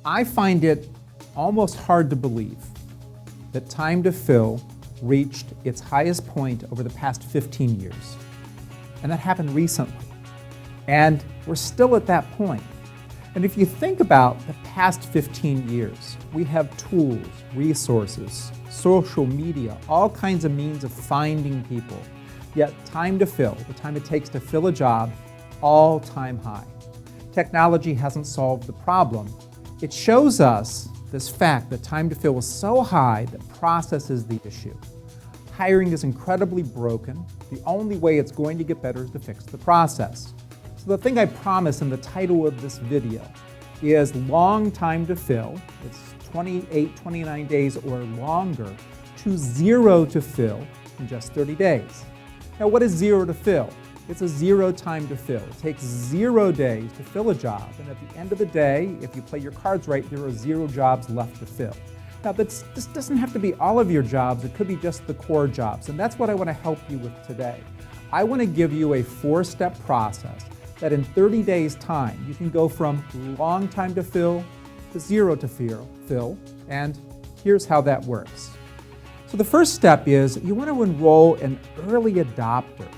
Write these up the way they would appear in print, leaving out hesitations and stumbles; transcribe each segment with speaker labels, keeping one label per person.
Speaker 1: I find it almost hard to believe that time to fill reached its highest point over the past 15 years. And that happened recently. And we're still at that point. And if you think about the past 15 years, we have tools, resources, social media, all kinds of means of finding people. Yet time to fill, the time it takes to fill a job, all-time high. Technology hasn't solved the problem. It shows us this fact that time to fill is so high that process is the issue. Hiring is incredibly broken. The only way it's going to get better is to fix the process. So the thing I promise in the title of this video is long time to fill. It's 28, 29 days or longer to zero to fill in just 30 days. Now, what is zero to fill? It's a zero time to fill. It takes 0 days to fill a job, and at the end of the day, if you play your cards right, there are 0 jobs left to fill. Now, this doesn't have to be all of your jobs. It could be just the core jobs, and that's what I want to help you with today. I want to give you a 4-step process that in 30 days' time, you can go from long time to fill to zero to fill, and here's how that works. So the first step is you want to enroll an early adopter.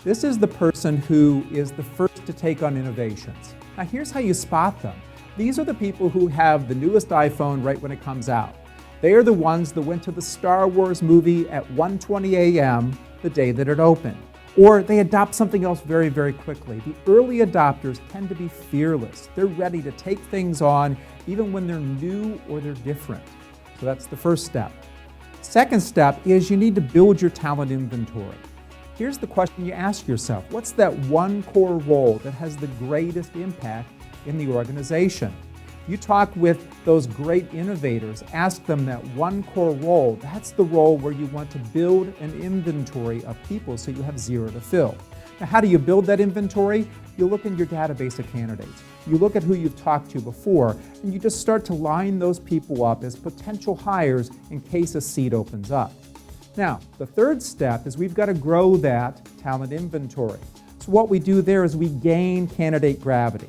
Speaker 1: This is the person who is the first to take on innovations. Now here's how you spot them. These are the people who have the newest iPhone right when it comes out. They are the ones that went to the Star Wars movie at 1:20 a.m. the day that it opened. Or they adopt something else very, very quickly. The early adopters tend to be fearless. They're ready to take things on even when they're new or they're different. So that's the first step. Second step is you need to build your talent inventory. Here's the question you ask yourself. What's that one core role that has the greatest impact in the organization? You talk with those great innovators, ask them that one core role, that's the role where you want to build an inventory of people so you have zero to fill. Now, how do you build that inventory? You look in your database of candidates. You look at who you've talked to before, and you just start to line those people up as potential hires in case a seat opens up. Now, the third step is we've got to grow that talent inventory. So what we do there is we gain candidate gravity.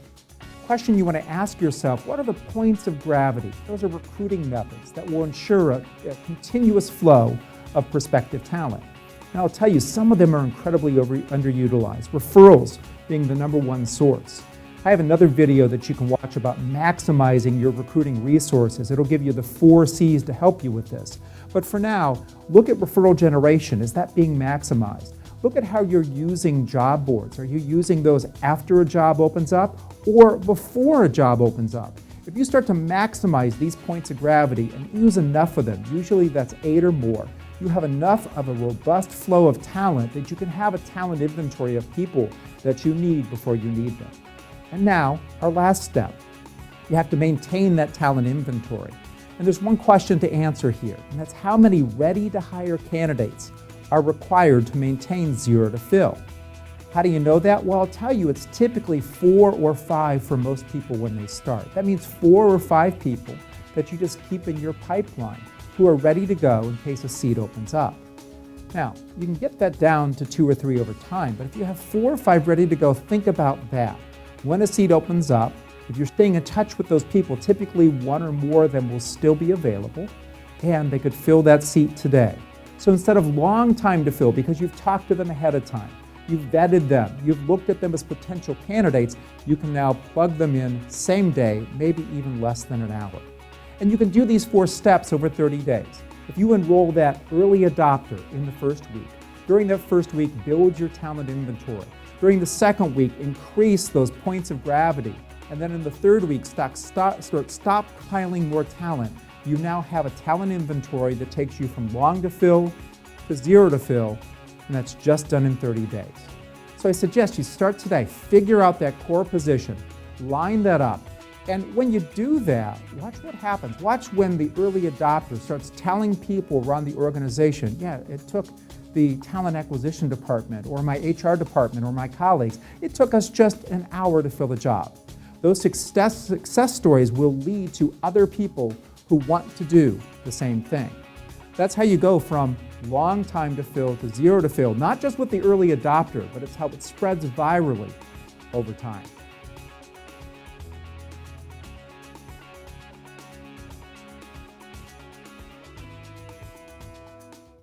Speaker 1: Question you want to ask yourself, what are the points of gravity? Those are recruiting methods that will ensure a continuous flow of prospective talent. Now I'll tell you, some of them are incredibly underutilized. Referrals being the #1 source. I have another video that you can watch about maximizing your recruiting resources. It'll give you the 4 C's to help you with this. But for now, look at referral generation. Is that being maximized? Look at how you're using job boards. Are you using those after a job opens up or before a job opens up? If you start to maximize these points of gravity and use enough of them, usually that's 8 or more, you have enough of a robust flow of talent that you can have a talent inventory of people that you need before you need them. And now, our last step. You have to maintain that talent inventory. And there's one question to answer here, and that's how many ready-to-hire candidates are required to maintain zero to fill. How do you know that? Well, I'll tell you, it's typically 4 or 5 for most people when they start. That means 4 or 5 people that you just keep in your pipeline who are ready to go in case a seat opens up. Now, you can get that down to 2 or 3 over time, but if you have 4 or 5 ready to go, think about that. When a seat opens up, if you're staying in touch with those people, typically 1 or more of them will still be available, and they could fill that seat today. So instead of long time to fill, because you've talked to them ahead of time, you've vetted them, you've looked at them as potential candidates, you can now plug them in same day, maybe even less than an hour. And you can do these 4 steps over 30 days. If you enroll that early adopter in the first week, during that first week, build your talent inventory. During the second week, increase those points of gravity. And then in the third week, stop stockpiling more talent. You now have a talent inventory that takes you from long to fill to zero to fill, and that's just done in 30 days. So I suggest you start today, figure out that core position, line that up, and when you do that, watch what happens. Watch when the early adopter starts telling people around the organization, yeah, it took the talent acquisition department or my HR department or my colleagues, it took us just an hour to fill the job. Those success stories will lead to other people who want to do the same thing. That's how you go from long time to fill to zero to fill, not just with the early adopter, but it's how it spreads virally over time.